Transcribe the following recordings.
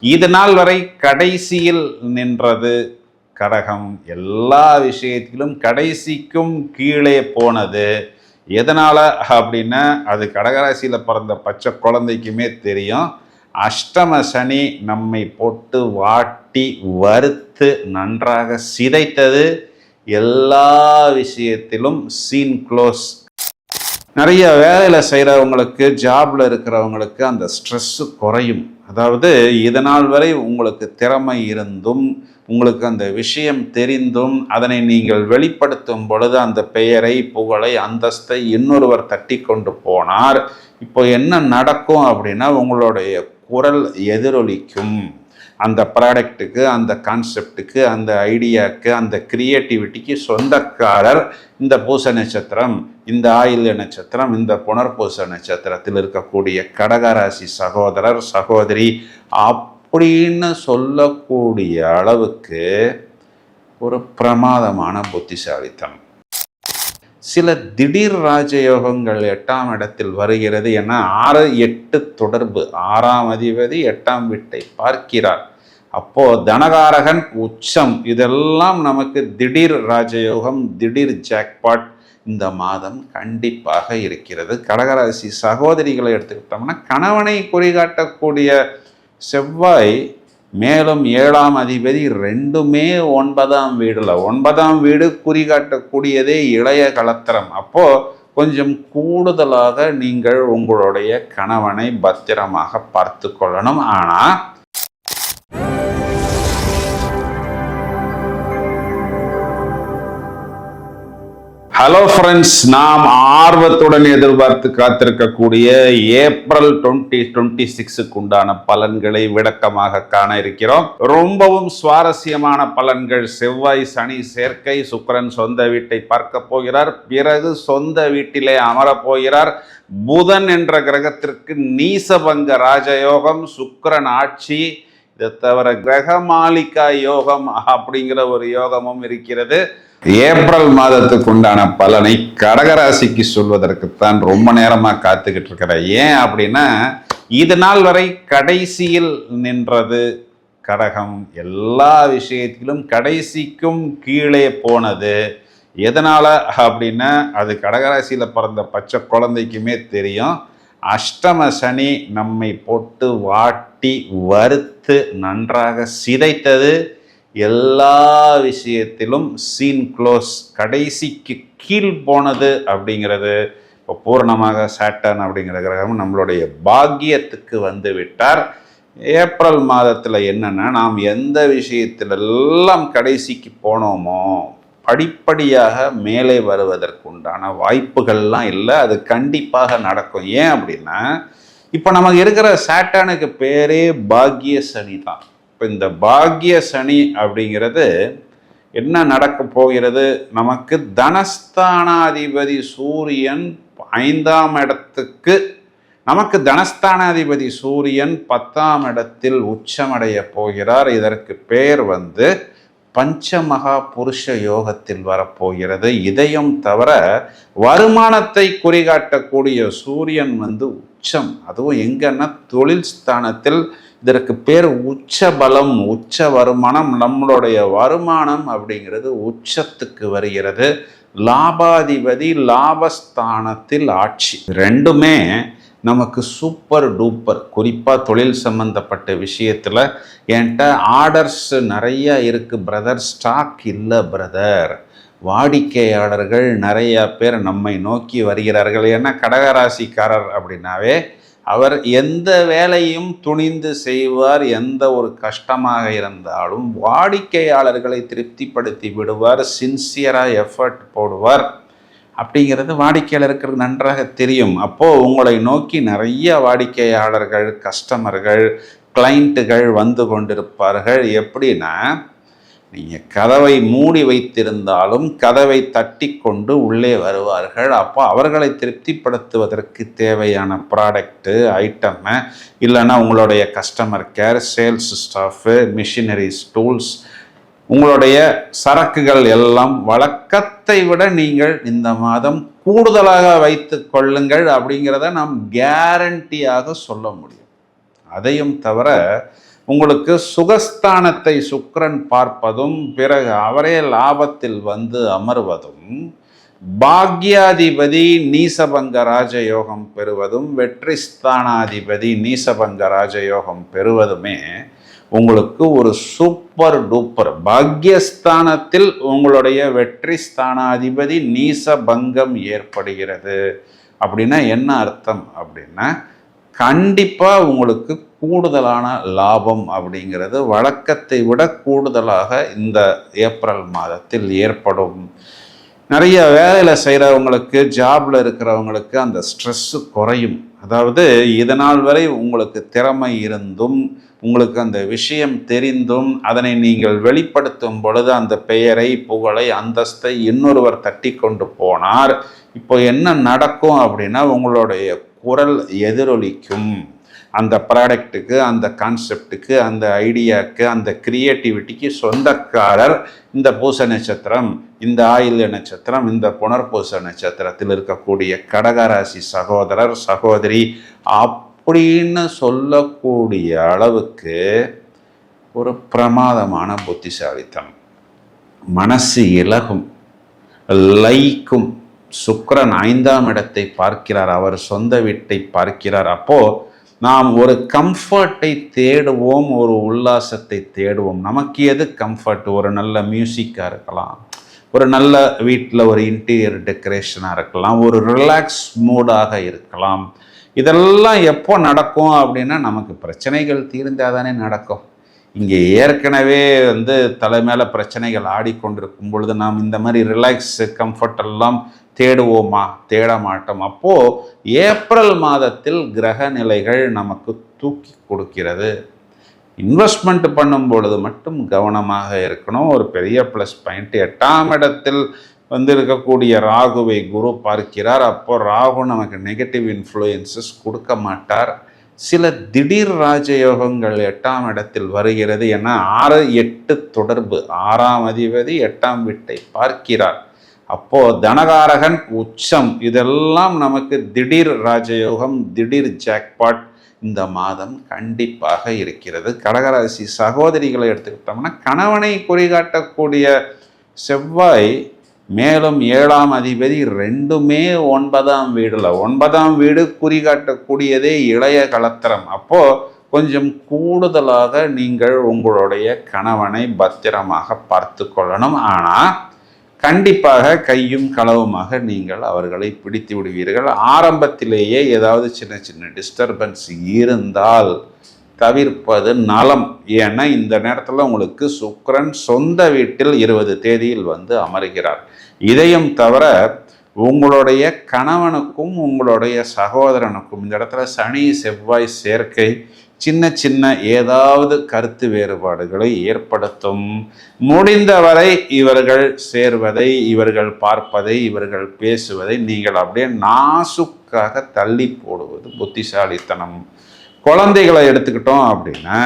இது நாள் வரை கடைசியில் நின்றது கடகம். எல்லா விஷயத்திலும் கடைசிக்கும் கீழே போனது எதனால அப்படின்னா அது கடகராசியில் பிறந்த பச்சை குழந்தைக்குமே தெரியும். அஷ்டம சனி நம்மை போட்டு வாட்டி வறுத்து நன்றாக சிதைத்தது. எல்லா விஷயத்திலும் சீன் க்ளோஸ். நிறைய வேலையில் செய்கிறவங்களுக்கு, ஜாப்ல இருக்கிறவங்களுக்கு அந்த ஸ்ட்ரெஸ்ஸு குறையும். அதாவது இதனால் வரை உங்களுக்கு திறமை இருந்தும், உங்களுக்கு அந்த விஷயம் தெரிந்தும், அதனை நீங்கள் வெளிப்படுத்தும் பொழுது அந்த பெயரை, புகழை, அந்தஸ்தை இன்னொருவர் தட்டி கொண்டு போனார். இப்போ என்ன நடக்கும் அப்படின்னா, உங்களுடைய குரல் எதிரொலிக்கும். அந்த ப்ராடக்ட்டுக்கு, அந்த கான்செப்டுக்கு, அந்த ஐடியாவுக்கு, அந்த கிரியேட்டிவிட்டிக்கு சொந்தக்காரர் இந்த பூச நட்சத்திரம், இந்த ஆயில்ய நட்சத்திரம், இந்த புனர்பூச நட்சத்திரத்தில் இருக்கக்கூடிய கடகராசி சகோதரர் சகோதரி அப்படின்னு சொல்லக்கூடிய அளவுக்கு ஒரு பிரமாதமான புத்திசாலித்தனம். சில திடீர் ராஜயோகங்கள் 8ஆம் இடத்தில் வருகிறது. என 6, 8 தொடர்பு. 6ஆம் அதிபதி 8ஆம் வீட்டை பார்க்கிறார். அப்போ தனகாரகன் உச்சம். இதெல்லாம் நமக்கு திடீர் ராஜயோகம், திடீர் ஜாக்பாட் இந்த மாதம் கண்டிப்பாக இருக்கிறது. கடகராசி சகோதரிகளை எடுத்துக்கிட்டோம்னா, கணவனை குறிகாட்டக்கூடிய செவ்வாய், மேலும் 7ஆம் அதிபதி ரெண்டுமே 9ஆம் வீடுல. 9ஆம் வீடு குறிகாட்டக்கூடியதே இளைய கலத்திரம். அப்போ கொஞ்சம் கூடுதலாக நீங்கள் உங்களுடைய கணவனை பத்திரமாக பார்த்து கொள்ளணும். ஆனா ஹலோ ஃப்ரெண்ட்ஸ், நாம் ஆர்வத்துடன் எதிர்பார்த்து காத்திருக்கக்கூடிய ஏப்ரல் 2026க்கு உண்டான பலன்களை விளக்கமாக காண இருக்கிறோம். ரொம்பவும் சுவாரஸ்யமான பலன்கள். செவ்வாய் சனி சேர்க்கை. சுக்கிரன் சொந்த வீட்டை பார்க்க போகிறார். பிறகு சொந்த வீட்டிலே அமரப் போகிறார். புதன் என்ற கிரகத்திற்கு நீசபங்க ராஜயோகம், சுக்கிரன் ஆட்சி. இதை தவிர கிரகமாலிகா யோகம் அப்படிங்கிற ஒரு யோகமும் இருக்கிறது. ஏப்ரல் மாதத்துக்கு உண்டான பலனை கடகராசிக்கு சொல்வதற்குத்தான் ரொம்ப நேரமாக காத்துக்கிட்டு இருக்கிறேன். ஏன் அப்படின்னா, இது நாள் வரை கடைசியில் நின்றது கடகம். எல்லா விஷயத்திலும் கடைசிக்கும் கீழே போனது எதனால அப்படின்னா அது கடகராசியில் பிறந்த பச்சை குழந்தைக்குமே தெரியும். அஷ்டம சனி நம்மை போட்டு வாட்டி வறுத்து நன்றாக சிதைத்தது. எல்லா விஷயத்திலும் சீன் க்ளோஸ். கடைசிக்கு கீழ் போனது அப்படிங்கிறது. இப்போ பூர்ணமாக சாட்டர்ன் அப்படிங்கிற கிரகம் நம்மளுடைய பாக்கியத்துக்கு வந்து விட்டார். ஏப்ரல் மாதத்தில் என்னென்னா, நாம் எந்த விஷயத்திலெல்லாம் கடைசிக்கு போனோமோ படிப்படியாக மேலே வருவதற்கு உண்டான வாய்ப்புகள்லாம் இல்லை. அது கண்டிப்பாக நடக்கும். ஏன் அப்படின்னா, இப்போ நமக்கு இருக்கிற சாட்டர்னுக்கு பேரே பாக்கிய சனி தான். இப்போ இந்த பாக்கிய சனி அப்படிங்கிறது என்ன நடக்க போகிறது? நமக்கு தனஸ்தானாதிபதி சூரியன் 5ஆம் இடத்துக்கு, நமக்கு தனஸ்தானாதிபதி சூரியன் 10ஆம் இடத்தில் உச்சமடைய போகிறார். இதற்கு பேர் பஞ்சமகா புருஷ யோகத்தில் வரப்போகிறது. இதையும் தவிர வருமானத்தை குறிகாட்டக்கூடிய சூரியன் உச்சம். அதுவும் எங்கன்னா தொழில் ஸ்தானத்தில். இதற்கு பேர் உச்ச பலம், உச்ச வருமானம். நம்மளுடைய வருமானம் அப்படிங்கிறது உச்சத்துக்கு வருகிறது. லாபாதிபதி லாபஸ்தானத்தில் ஆட்சி. ரெண்டுமே நமக்கு சூப்பர் டூப்பர். குறிப்பாக தொழில் சம்பந்தப்பட்ட விஷயத்தில் என்கிட்ட ஆர்டர்ஸ் நிறையா இருக்குது பிரதர், ஸ்டாக் இல்லை பிரதர். வாடிக்கையாளர்கள் நிறையா பேர் நம்மை நோக்கி வருகிறார்கள். ஏன்னா கடகராசிக்காரர் அப்படின்னாவே அவர் எந்த வேலையும் துணிந்து செய்வார். எந்த ஒரு கஷ்டமாக இருந்தாலும் வாடிக்கையாளர்களை திருப்திப்படுத்தி விடுவார். சின்சியராக எஃபர்ட் போடுவார். அப்படிங்கிறது வாடிக்கையாளருக்கு நன்றாக தெரியும். அப்போது உங்களை நோக்கி நிறைய வாடிக்கையாளர்கள், கஸ்டமர்கள், கிளைண்ட்டுகள் வந்து கொண்டிருப்பார்கள். எப்படின்னா, நீங்கள் கதவை மூடி வைத்திருந்தாலும் கதவை தட்டி கொண்டு உள்ளே வருவார்கள். அப்போ அவர்களை திருப்திப்படுத்துவதற்கு தேவையான ப்ராடக்ட்டு, ஐட்டமு, இல்லைன்னா உங்களுடைய customer care, sales staff, machineries, tools, உங்களுடைய சரக்குகள் எல்லாம் வழக்கத்தை விட நீங்கள் இந்த மாதம் கூடுதலாக வைத்து கொள்ளுங்கள் அப்படிங்கிறத நாம் கேரண்டியாக சொல்ல முடியும். அதையும் தவிர உங்களுக்கு சுகஸ்தானத்தை சுக்கிரன் பார்ப்பதும் பிறகு அவரே லாபத்தில் வந்து அமர்வதும் பாக்யாதிபதி நீசபங்க ராஜயோகம் பெறுவதும் வெற்றி ஸ்தானாதிபதி நீசபங்க ராஜயோகம் பெறுவதுமே உங்களுக்கு ஒரு சூப்பர் டூப்பர். பாக்யஸ்தானத்தில் உங்களுடைய வெற்றி ஸ்தானாதிபதி நீசபங்கம் ஏற்படுகிறது அப்படின்னா என்ன அர்த்தம் அப்படின்னா கண்டிப்பாக உங்களுக்கு கூடுதலான லாபம் அப்படிங்கிறது வழக்கத்தை விட கூடுதலாக இந்த ஏப்ரல் மாதத்தில் ஏற்படும். நிறைய வேலையில் செய்கிறவங்களுக்கு, ஜாபில் இருக்கிறவங்களுக்கு அந்த ஸ்ட்ரெஸ்ஸு குறையும். அதாவது இதனால் வரை உங்களுக்கு திறமை இருந்தும் உங்களுக்கு அந்த விஷயம் தெரிந்தும் அதனை நீங்கள் வெளிப்படுத்தும் பொழுது அந்த பெயரை, புகழை, அந்தஸ்தை இன்னொருவர் தட்டி கொண்டு போனார். இப்போ என்ன நடக்கும் அப்படின்னா உங்களுடைய குரல் எதிரொலிக்கும். அந்த ப்ராடக்ட்டுக்கு, அந்த கான்செப்டுக்கு, அந்த ஐடியாவுக்கு, அந்த கிரியேட்டிவிட்டிக்கு சொந்தக்காரர் இந்த பூச நட்சத்திரம், இந்த ஆயில்ய நட்சத்திரம், இந்த புனர்பூச நட்சத்திரத்தில் இருக்கக்கூடிய கடகராசி சகோதரர் சகோதரி அப்படின்னு சொல்லக்கூடிய அளவுக்கு ஒரு பிரமாதமான புத்திசாலித்தனம். மனசு இலகும், லைக்கும். சுக்கிரன் 5ஆம் இடத்தை பார்க்கிறார், அவர் சொந்த வீட்டை பார்க்கிறார். அப்போ நாம் ஒரு கம்ஃபர்ட்டை தேடுவோம், ஒரு உல்லாசத்தை தேடுவோம். நமக்கு எது கம்ஃபர்ட்? ஒரு நல்ல மியூசிக்காக இருக்கலாம், ஒரு நல்ல வீட்டில் ஒரு இன்டீரியர் டெக்கரேஷனாக இருக்கலாம், ஒரு ரிலாக்ஸ் மூடாக இருக்கலாம். இதெல்லாம் எப்போ நடக்கும் அப்படின்னா நமக்கு பிரச்சனைகள் தீர்ந்தால் தானே நடக்கும். இங்கே ஏற்கனவே தலை மேலே பிரச்சனைகள் ஆடிக்கொண்டிருக்கும் பொழுது நாம் இந்த மாதிரி ரிலாக்ஸ் கம்ஃபர்ட் எல்லாம் தேடுவோமா? தேட மாட்டோம். அப்போது ஏப்ரல் மாதத்தில் கிரக நிலைகள் நமக்கு தூக்கி கொடுக்கிறது. இன்வெஸ்ட்மெண்ட் பண்ணும் பொழுது மட்டும் கவனமாக இருக்கணும். ஒரு பெரிய ப்ளஸ் பாயிண்ட், 8ஆம் இடத்தில் இருக்கக்கூடிய ராகுவை குரு பார்க்கிறார். அப்போ ராகு நமக்கு நெகட்டிவ் இன்ஃப்ளூயன்சஸ் கொடுக்க மாட்டார். சில திடீர் ராஜயோகங்கள் 8ஆம் இடத்தில் வருகிறது. ஏன்னா 6, 8 தொடர்பு, 6ஆம் அதிபதி 8ஆம் வீட்டை பார்க்கிறார். அப்போ தனகாரகன் உச்சம், இதெல்லாம் நமக்கு திடீர் ராஜயோகம், திடீர் ஜாக்பாட் இந்த மாதம் கண்டிப்பாக இருக்கிறது. கடகராசி சகோதரிகளை எடுத்துக்கிட்டோம்னா கணவனை குறிகாட்டக்கூடிய செவ்வாய், மேலும் 7ஆம் அதிபதி ரெண்டுமே 9ஆம் வீடுல, 9ஆம் வீடு குறிகாட்டக்கூடியதே இளைய கலத்திரம். அப்போ கொஞ்சம் கூடுதலாக நீங்கள் உங்களுடைய கணவனை பத்திரமாக பார்த்து கொள்ளணும். ஆனால் கண்டிப்பாக கையும் களவுமாக நீங்கள் அவர்களை பிடித்து விடுவீர்கள். ஆரம்பத்திலேயே ஏதாவது சின்ன சின்ன டிஸ்டர்பன்ஸ் இருந்தால் தவிர்ப்பது நலம். ஏன்னா இந்த நேரத்தில் உங்களுக்கு சுக்கிரன் சொந்த வீட்டில் 20 தேதியில் அமர்கிறார். இதையும் தவிர உங்களுடைய கணவனுக்கும் உங்களுடைய சகோதரனுக்கும் இந்த இடத்துல சனி செவ்வாய் சேர்க்கை சின்ன சின்ன ஏதாவது கருத்து வேறுபாடுகளை ஏற்படுத்தும். முடிந்தவரை இவர்கள் சேர்வதை, இவர்கள் பார்ப்பதை, இவர்கள் பேசுவதை நீங்கள் அப்படியே நாசுக்காக தள்ளி போடுவது புத்திசாலித்தனம். குழந்தைகளை எடுத்துக்கிட்டோம் அப்படின்னா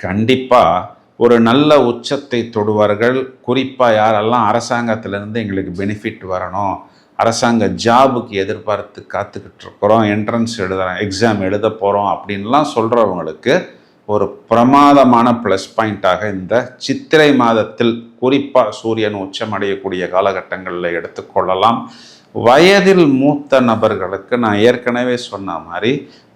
கண்டிப்பாக ஒரு நல்ல உச்சத்தை தொடுவார்கள். குறிப்பாக யாரெல்லாம் அரசாங்கத்திலேருந்து எங்களுக்கு பெனிஃபிட் வரணும், அரசாங்க ஜாபுக்கு எதிர்பார்த்து காத்துக்கிட்டு இருக்கிறோம், என்ட்ரன்ஸ் எக்ஸாம் எழுத போகிறோம் அப்படின்லாம் சொல்கிறவங்களுக்கு ஒரு பிரமாதமான ப்ளஸ் பாயிண்ட்டாக இந்த சித்திரை மாதத்தில் குறிப்பாக சூரியன் உச்சமடையக்கூடிய காலகட்டங்களில் எடுத்துக்கொள்ளலாம். வயதில் மூத்த நபர்களுக்கு நான் ஏற்கனவே சொன்ன மாதிரி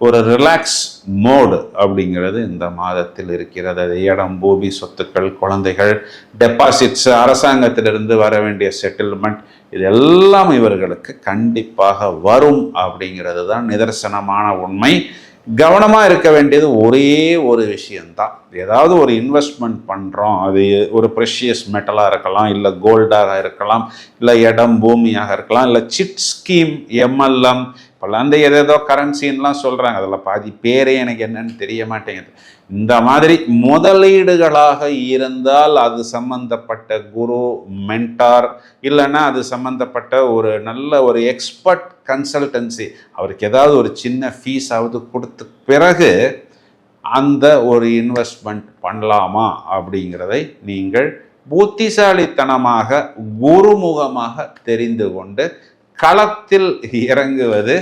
ஒரு ரிலாக்ஸ் மோடு அப்படிங்கிறது இந்த மாதத்தில் இருக்கிறது. அது இடம், பூமி, சொத்துக்கள், குழந்தைகள், டெபாசிட்ஸ், அரசாங்கத்திலிருந்து வர வேண்டிய செட்டில்மெண்ட், இதெல்லாம் இவர்களுக்கு கண்டிப்பாக வரும் அப்படிங்கிறது தான் நிதர்சனமான உண்மை. கவனமாக இருக்க வேண்டியது ஒரே ஒரு விஷயந்தான். ஏதாவது ஒரு இன்வெஸ்ட்மெண்ட் பண்ணுறோம், அது ஒரு ப்ரெஷியஸ் மெட்டலாக இருக்கலாம், இல்லை கோல்டாக இருக்கலாம், இல்லை இடம் பூமியாக இருக்கலாம், இல்லை சிட் ஸ்கீம், எம்எல்எம், இப்போல்லாம் ஏதேதோ கரன்சின்லாம் சொல்கிறாங்க. அதில் பாதி பேரே எனக்கு என்னன்னு தெரிய மாட்டேங்குது. இந்த மாதிரி முதலீடுகளாக இருந்தால் அது சம்பந்தப்பட்ட குரு, மென்டார், இல்லைன்னா அது சம்பந்தப்பட்ட ஒரு நல்ல ஒரு எக்ஸ்பர்ட் கன்சல்டன்சி, அவருக்கு ஏதாவது ஒரு சின்ன ஃபீஸாவது கொடுத்த பிறகு அந்த ஒரு இன்வெஸ்ட்மெண்ட் பண்ணலாமா அப்படிங்கிறதை நீங்கள் புத்திசாலித்தனமாக குருமுகமாக தெரிந்து கொண்டு களத்தில் இறங்குவது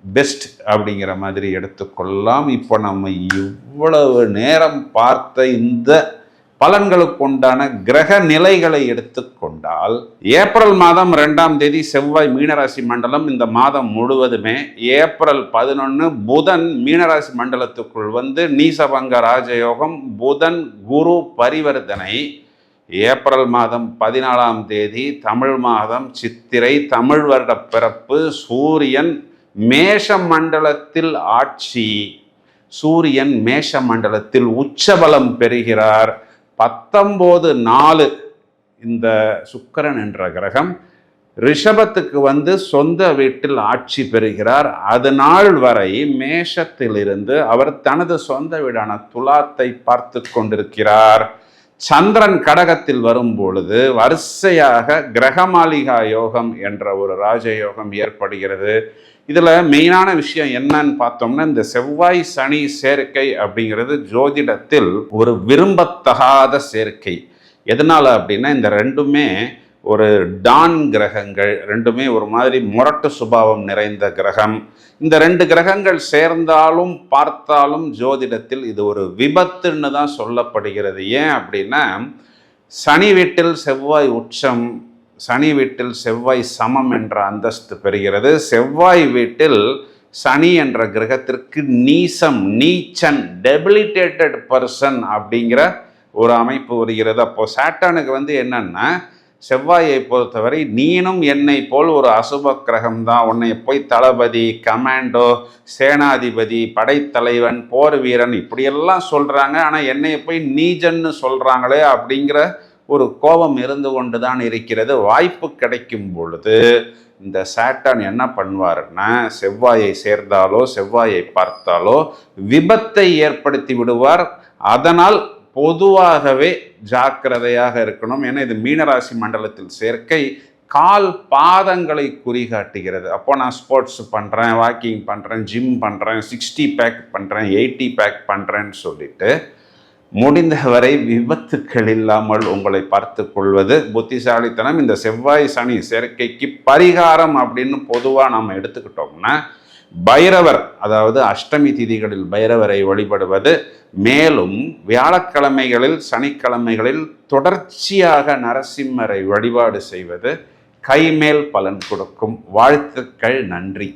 பெஸ்ட் அப்படிங்கிற மாதிரி எடுத்துக்கொள்ளலாம். இப்போ நம்ம இவ்வளவு நேரம் பார்த்த இந்த பலன்களுக்கு உண்டான கிரக நிலைகளை எடுத்துக்கொண்டால், ஏப்ரல் மாதம் 2ஆம் தேதி செவ்வாய் மீனராசி மண்டலம், இந்த மாதம் முழுவதுமே ஏப்ரல் 11 புதன் மீனராசி மண்டலத்துக்குள் வந்து நீசபங்க ராஜயோகம், புதன் குரு பரிவர்த்தனை. ஏப்ரல் மாதம் 14ஆம் தேதி தமிழ் மாதம் சித்திரை, தமிழ் வருட பிறப்பு, சூரியன் மேஷ மண்டலத்தில் ஆட்சி, சூரியன் மேஷ மண்டலத்தில் உச்சபலம் பெறுகிறார். 19/4 இந்த சுக்கிரன் என்ற கிரகம் ரிஷபத்துக்கு வந்து சொந்த வீட்டில் ஆட்சி பெறுகிறார். அது நாள் வரை மேஷத்திலிருந்து அவர் தனது சொந்த வீடான துலாத்தை பார்த்து கொண்டிருக்கிறார். சந்திரன் கடகத்தில் வரும் பொழுது வரிசையாக கிரகமாளிகா யோகம் என்ற ஒரு ராஜயோகம் ஏற்படுகிறது. இதில் மெயினான விஷயம் என்னன்னு பார்த்தோம்னா, இந்த செவ்வாய் சனி சேர்க்கை அப்படிங்கிறது ஜோதிடத்தில் ஒரு விரும்பத்தகாத சேர்க்கை. எதனால அப்படின்னா, இந்த ரெண்டுமே ஒரு டான் கிரகங்கள், ரெண்டுமே ஒரு மாதிரி முரட்டு சுபாவம் நிறைந்த கிரகம். இந்த 2 கிரகங்கள் சேர்ந்தாலும் பார்த்தாலும் ஜோதிடத்தில் இது ஒரு விபத்துன்னு தான் சொல்லப்படுகிறது. ஏன் அப்படின்னா, சனி வீட்டில் செவ்வாய் உச்சம், சனி வீட்டில் செவ்வாய் சமம் என்ற அந்தஸ்து பெறுகிறது. செவ்வாய் வீட்டில் சனி என்ற கிரகத்திற்கு நீசம், நீச்சன், டெபிலிட்டேட்டட் பர்சன் அப்படிங்கிற ஒரு அமைப்பு வருகிறது. அப்போ சாட்டானுக்கு வந்து என்னன்னா, செவ்வாயை பொறுத்தவரை நீனும் என்னை போல் ஒரு அசுப கிரகம் தான், உன்னை போய் தளபதி, கமாண்டோ, சேனாதிபதி, படைத்தலைவன், போர் வீரன் இப்படியெல்லாம் சொல்கிறாங்க, ஆனால் என்னை போய் நீஜன்னு சொல்கிறாங்களே அப்படிங்கிற ஒரு கோபம் இருந்து கொண்டு தான் இருக்கிறது. வாய்ப்பு கிடைக்கும் பொழுது இந்த சாட்டான் என்ன பண்ணுவாருன்னா, செவ்வாயை சேர்ந்தாலோ செவ்வாயை பார்த்தாலோ விபத்தை ஏற்படுத்தி விடுவார். அதனால் பொதுவாகவே ஜாக்கிரதையாக இருக்கணும். ஏன்னா இது மீனராசி மண்டலத்தில் சேர்க்கை கால் பாதங்களை குறிகாட்டுகிறது. அப்போ நான் ஸ்போர்ட்ஸ் பண்ணுறேன், வாக்கிங் பண்ணுறேன், ஜிம் பண்ணுறேன், 60 பேக் பண்ணுறேன், 80 பேக் பண்ணுறேன்னு சொல்லிட்டு முடிந்தவரை விபத்துக்கள் இல்லாமல் உங்களை பார்த்து கொள்வது புத்திசாலித்தனம். இந்த செவ்வாய் சனி சேர்க்கைக்கு பரிகாரம் அப்படின்னு பொதுவாக நம்ம எடுத்துக்கிட்டோம்னா, பைரவர், அதாவது அஷ்டமி திதிகளில் பைரவரை வழிபடுவது, மேலும் வியாழக்கிழமைகளில் சனிக்கிழமைகளில் தொடர்ச்சியாக நரசிம்மரை வழிபாடு செய்வது கைமேல் பலன் கொடுக்கும். வாழ்த்துக்கள், நன்றி.